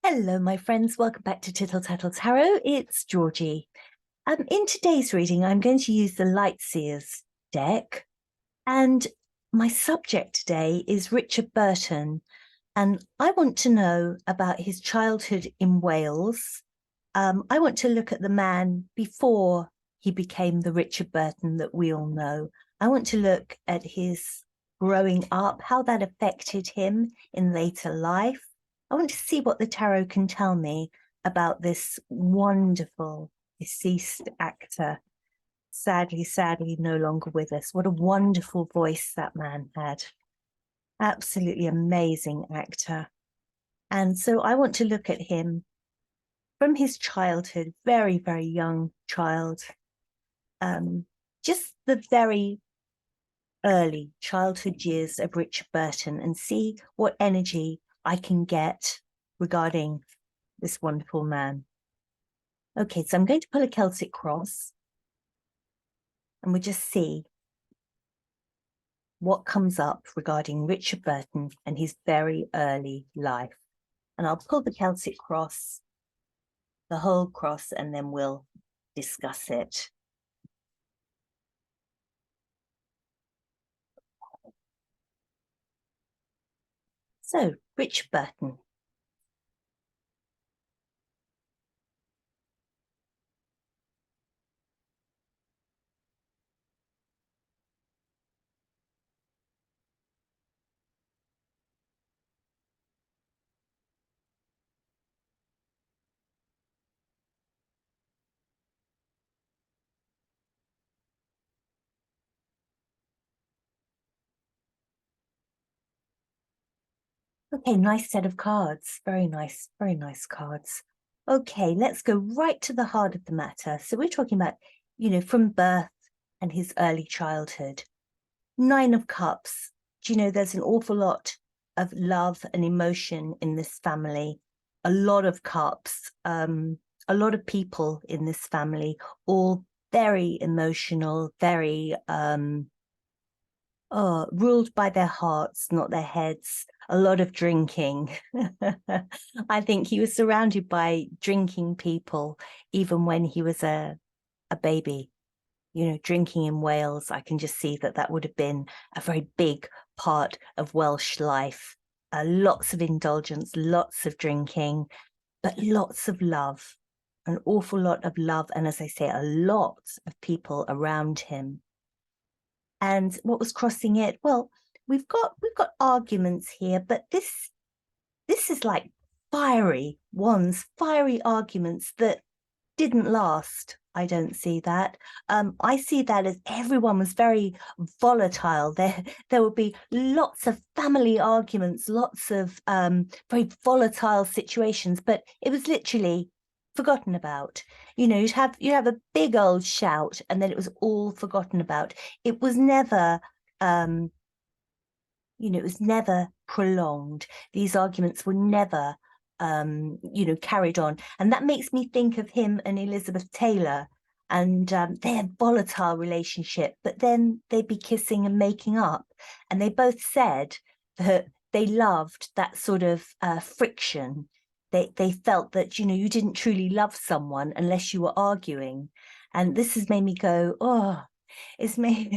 Hello, my friends. Welcome back to Tittle Tattle Tarot. It's Georgie. In today's reading, I'm going to use the Light Seers deck. And my subject today is Richard Burton. And I want to know about his childhood in Wales. I want to look at the man before he became the Richard Burton that we all know. I want to look at his growing up, how that affected him in later life. I want to see what the tarot can tell me about this wonderful deceased actor. Sadly, no longer with us. What a wonderful voice that man had. Absolutely amazing actor. And so I want to look at him from his childhood, very, very young child. Just the very early childhood years of Richard Burton and see what energy I can get regarding this wonderful man. Okay, so I'm going to pull a Celtic cross and we'll just see what comes up regarding Richard Burton and his very early life. And I'll pull the Celtic cross, the whole cross, and then we'll discuss it. So, Richard Burton. Okay, nice set of cards. Very nice cards. Okay, let's go right to the heart of the matter. So we're talking about, from birth and his early childhood. 9 of Cups. Do you know there's an awful lot of love and emotion in this family? A lot of cups, a lot of people in this family, all very emotional, very ruled by their hearts, not their heads. A lot of drinking. I think he was surrounded by drinking people, even when he was a baby. Drinking in Wales, I can just see that would have been a very big part of Welsh life. Lots of indulgence, lots of drinking, but lots of love, an awful lot of love. And as I say, a lot of people around him. And what was crossing it? Well, we've got arguments here, but this is like fiery ones, fiery arguments that didn't last. I don't see that. I see that as everyone was very volatile. There would be lots of family arguments, lots of very volatile situations, but it was literally forgotten about. You'd have a big old shout and then it was all forgotten about. It was never it was never prolonged. These arguments were never carried on. And that makes me think of him and Elizabeth Taylor and their volatile relationship, but then they'd be kissing and making up. And they both said that they loved that sort of friction. They felt that, you didn't truly love someone unless you were arguing. And this has made me go, oh, it's made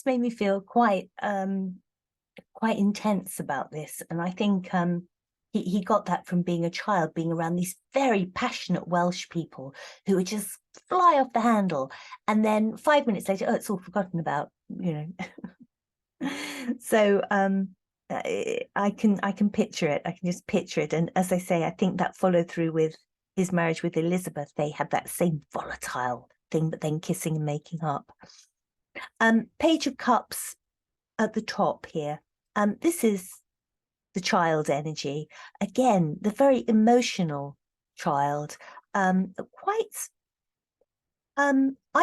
me feel quite intense about this. And I think he got that from being a child, being around these very passionate Welsh people who would just fly off the handle. And then 5 minutes later, oh, it's all forgotten about, So I can picture it. I can just picture it. And as I say, I think that followed through with his marriage with Elizabeth. They had that same volatile thing, but then kissing and making up. Page of Cups at the top here. This is the child energy. Again, the very emotional child. I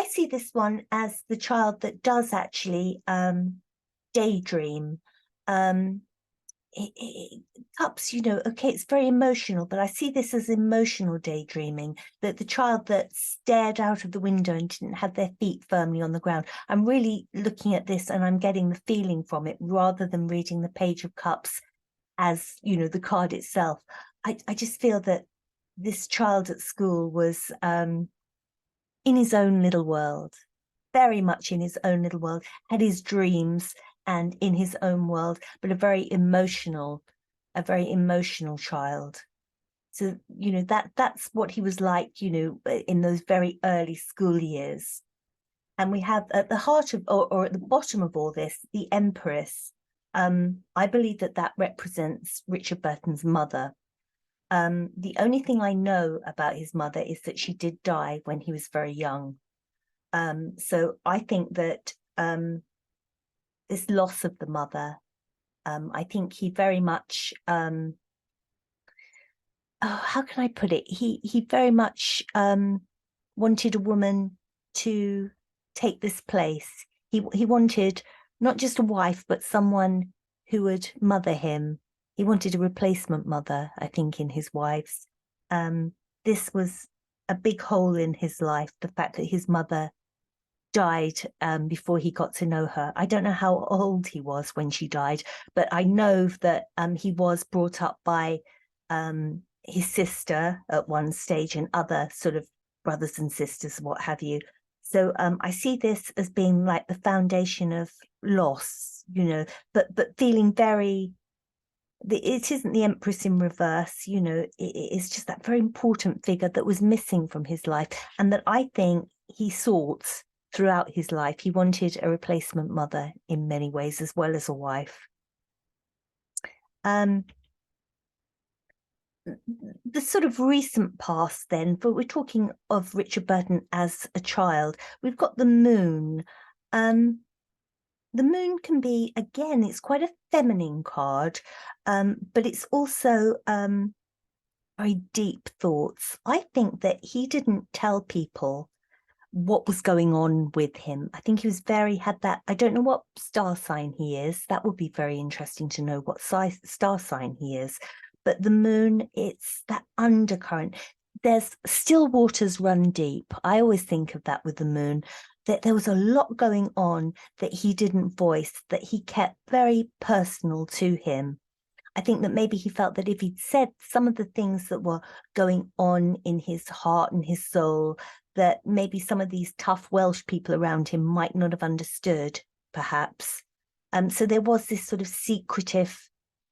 see this one as the child that does actually daydream. Cups, okay, it's very emotional, but I see this as emotional daydreaming, that the child that stared out of the window and didn't have their feet firmly on the ground. I'm really looking at this and I'm getting the feeling from it rather than reading the Page of Cups as, the card itself. I just feel that this child at school was in his own little world, very much in his own little world, had his dreams and in his own world, but a very emotional child. So, you know, that's what he was like, you know, in those very early school years. And we have at the heart of, or at the bottom of all this, the Empress. I believe that represents Richard Burton's mother. The only thing I know about his mother is that she did die when he was very young. So I think that this loss of the mother, I think he very much, how can I put it? He very much wanted a woman to take this place. He wanted not just a wife, but someone who would mother him. He wanted a replacement mother, I think, in his wives. This was a big hole in his life, the fact that his mother died before he got to know her. I don't know how old he was when she died, but I know that he was brought up by his sister at one stage and other sort of brothers and sisters, what have you. So I see this as being like the foundation of loss, you know, but feeling very, it isn't the Empress in reverse, you know, it's just that very important figure that was missing from his life and that I think he sought throughout his life. He wanted a replacement mother in many ways, as well as a wife. The sort of recent past then, but we're talking of Richard Burton as a child, we've got the moon. The moon can be, again, it's quite a feminine card, but it's also very deep thoughts. I think that he didn't tell people what was going on with him. I think he was had that, I don't know what star sign he is. That would be very interesting to know what star sign he is. But the moon, it's that undercurrent. There's still waters run deep. I always think of that with the moon, that there was a lot going on that he didn't voice, that he kept very personal to him. I think that maybe he felt that if he'd said some of the things that were going on in his heart and his soul, that maybe some of these tough Welsh people around him might not have understood, perhaps. So there was this sort of secretive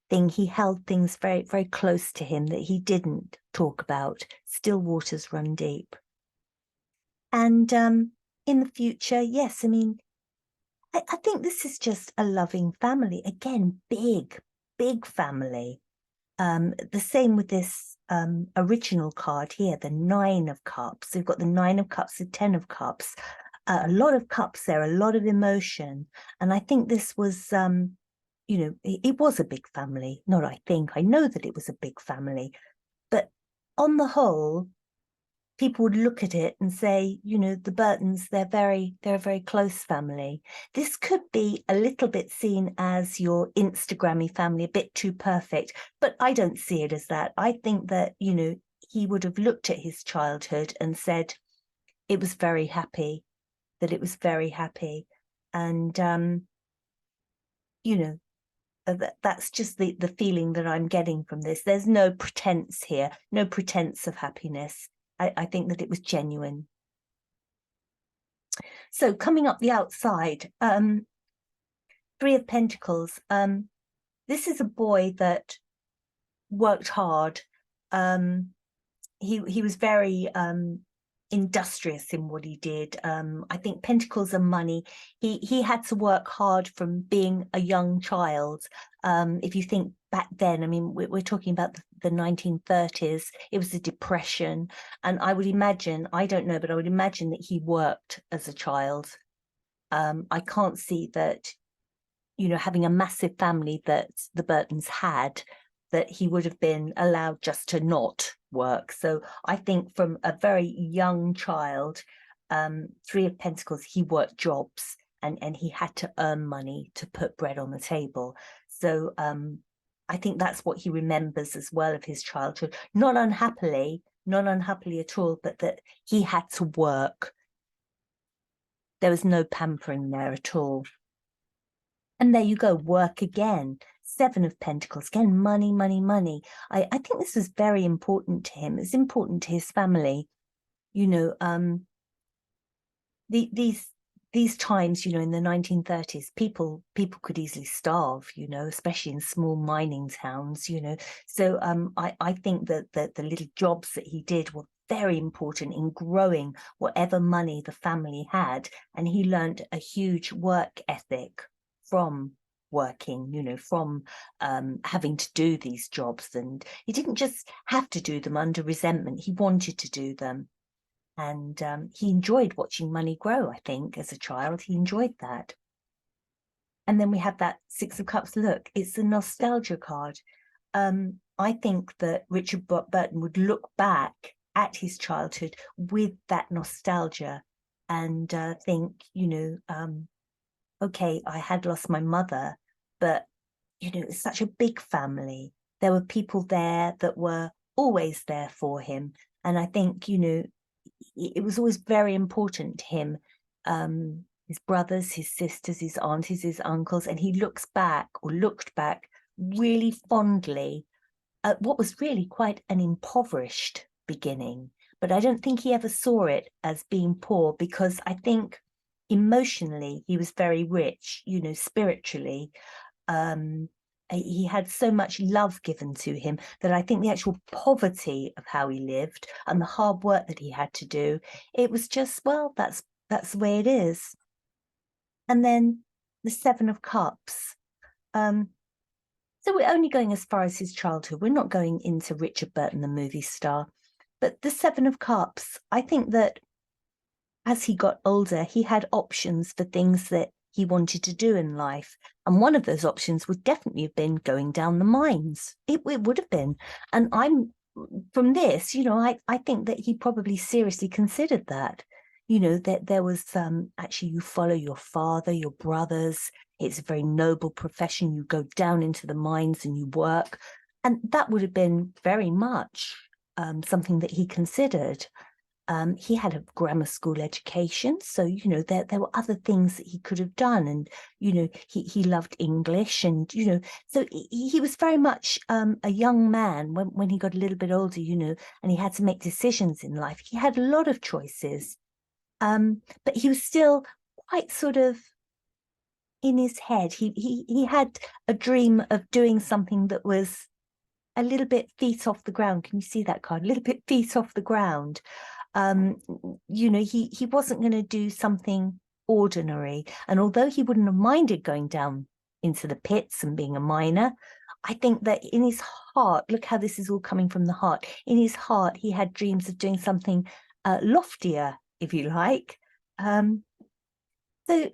thing. He held things very, very close to him that he didn't talk about. Still waters run deep. And in the future, yes, I mean, I think this is just a loving family. Again, big family. The same with this original card here, the 9 of Cups. We've got the 9 of Cups, the 10 of Cups. A lot of cups there, a lot of emotion. And I think this was, you know, it was a big family. Not I think, I know that it was a big family. But on the whole, people would look at it and say, you know, the Burtons, they're a very close family. This could be a little bit seen as your Instagrammy family, a bit too perfect, but I don't see it as that. I think that, you know, he would have looked at his childhood and said it was very happy, that it was very happy. And, you know, that's just the feeling that I'm getting from this. There's no pretense here, no pretense of happiness. I think that it was genuine. So coming up the outside, 3 of Pentacles. This is a boy that worked hard. He was very industrious in what he did. I think Pentacles and money. He had to work hard from being a young child. If you think back then, I mean, we're talking about the 1930s. It was a depression, and I would imagine, I don't know, but I would imagine that he worked as a child. I can't see that, you know, having a massive family that the Burtons had, that he would have been allowed just to not work. So I think from a very young child, 3 of Pentacles, he worked jobs and he had to earn money to put bread on the table. So I think that's what he remembers as well of his childhood. Not unhappily at all, but that he had to work. There was no pampering there at all. And there you go, work again. Seven of Pentacles, again, money, money, money. I think this was very important to him. It's important to his family. You know, these times, you know, in the 1930s, people could easily starve, you know, especially in small mining towns, you know. So I think that the little jobs that he did were very important in growing whatever money the family had. And he learned a huge work ethic from working, you know, from having to do these jobs. And he didn't just have to do them under resentment. He wanted to do them. And he enjoyed watching money grow, I think, as a child. He enjoyed that. And then we have that Six of Cups. Look, it's a nostalgia card. I think that Richard Burton would look back at his childhood with that nostalgia and think, you know, okay, I had lost my mother, but, you know, it's such a big family. There were people there that were always there for him. And I think, you know, it was always very important to him, his brothers, his sisters, his aunties, his uncles, and he looks back, or looked back, really fondly at what was really quite an impoverished beginning. But I don't think he ever saw it as being poor, because I think emotionally he was very rich, you know, spiritually. He had so much love given to him that I think the actual poverty of how he lived and the hard work that he had to do, it was just, well, that's the way it is. And then the Seven of Cups. So we're only going as far as his childhood. We're not going into Richard Burton, the movie star. But the Seven of Cups, I think that as he got older, he had options for things that he wanted to do in life. And one of those options would definitely have been going down the mines. It would have been. And from this, you know, I think that he probably seriously considered that. You know, that there was actually, you follow your father, your brothers. It's a very noble profession. You go down into the mines and you work. And that would have been very much something that he considered. He had a grammar school education, so, you know, there were other things that he could have done. And, you know, he loved English, and, you know, so he was very much a young man when he got a little bit older, you know, and he had to make decisions in life. He had a lot of choices, but he was still quite sort of in his head. He had a dream of doing something that was a little bit feet off the ground. Can you see that card? A little bit feet off the ground. You know, he wasn't going to do something ordinary. And although he wouldn't have minded going down into the pits and being a miner, I think that in his heart, look how this is all coming from the heart. In his heart, he had dreams of doing something loftier, if you like. So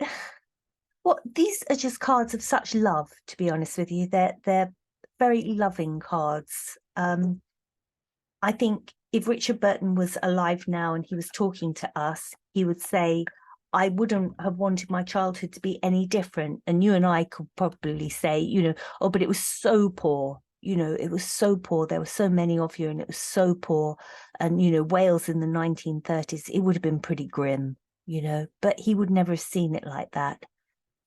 these are just cards of such love, to be honest with you. They're very loving cards. I think if Richard Burton was alive now and he was talking to us, he would say, I wouldn't have wanted my childhood to be any different. And you and I could probably say, you know, oh, but it was so poor. You know, it was so poor. There were so many of you and it was so poor. And, you know, Wales in the 1930s, it would have been pretty grim, you know, but he would never have seen it like that.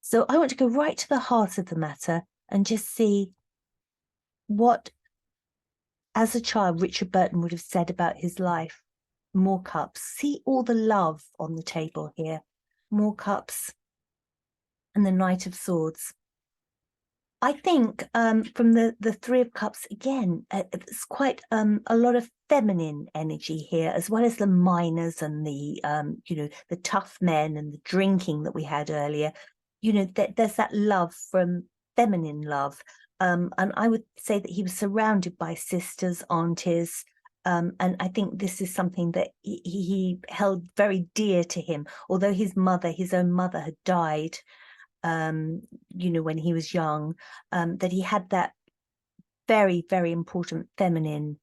So I want to go right to the heart of the matter and just see what, as a child, Richard Burton would have said about his life. More cups. See all the love on the table here. More cups. And the Knight of Swords. I think from the Three of Cups, again, it's quite a lot of feminine energy here, as well as the miners and the, you know, the tough men and the drinking that we had earlier. You know, there's that love from feminine love. And I would say that he was surrounded by sisters, aunties, and I think this is something that he held very dear to him, although his own mother had died, you know, when he was young, that he had that very, very important feminine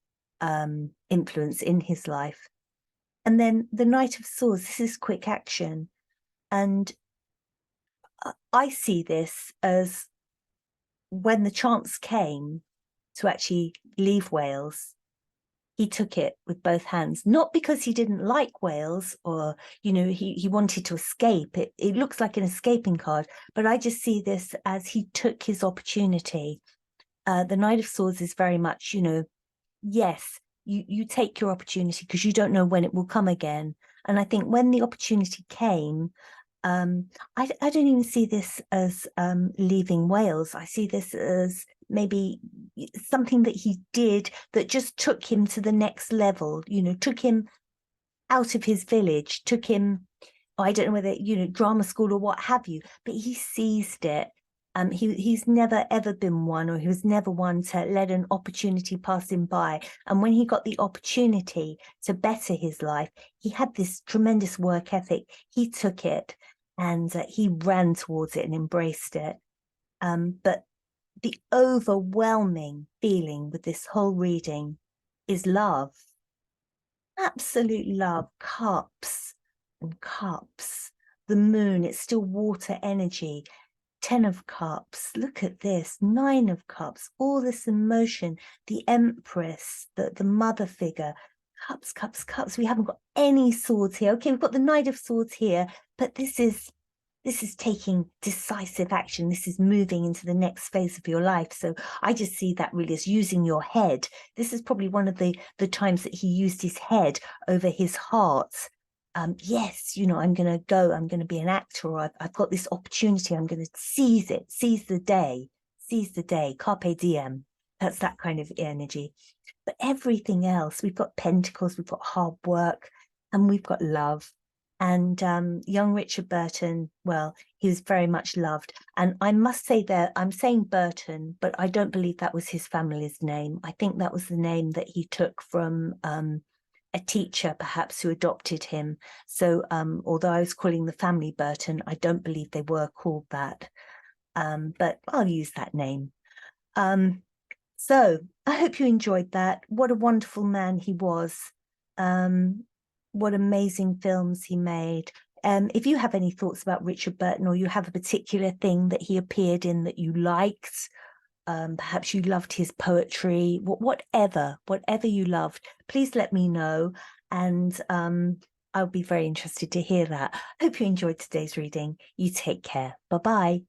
influence in his life. And then the Knight of Swords, this is quick action. And I see this as when the chance came to actually leave Wales, he took it with both hands, not because he didn't like Wales or, you know, he wanted to escape. It looks like an escaping card, but I just see this as he took his opportunity. The Knight of Swords is very much, yes, you take your opportunity because you don't know when it will come again. And I think when the opportunity came, I don't even see this as leaving Wales. I see this as maybe something that he did that just took him to the next level, took him out of his village, took him, I don't know whether, drama school or what have you, but he seized it. He's never ever been one, or he was never one to let an opportunity pass him by. And when he got the opportunity to better his life, he had this tremendous work ethic. He took it and he ran towards it and embraced it. But the overwhelming feeling with this whole reading is love, absolute love, cups and cups. The moon, it's still water energy. 10 of Cups, look at this, 9 of Cups, all this emotion, the Empress, the mother figure, cups, cups, cups. We haven't got any swords here. Okay, we've got the Knight of Swords here, but this is taking decisive action. This is moving into the next phase of your life. So I just see that really as using your head. This is probably one of the times that he used his head over his heart. Yes, I'm going to go, I'm going to be an actor, or I've got this opportunity, I'm going to seize it, seize the day, carpe diem. That's that kind of energy. But everything else, we've got pentacles, we've got hard work, and we've got love. And young Richard Burton, well, he was very much loved. And I must say that I'm saying Burton, but I don't believe that was his family's name. I think that was the name that he took from a teacher perhaps who adopted him. So although I was calling the family Burton, I don't believe they were called that. But I'll use that name. So I hope you enjoyed that. What a wonderful man he was. What amazing films he made. If you have any thoughts about Richard Burton, or you have a particular thing that he appeared in that you liked, perhaps you loved his poetry, whatever you loved, please let me know. And I'll be very interested to hear that. Hope you enjoyed today's reading. You take care. Bye-bye.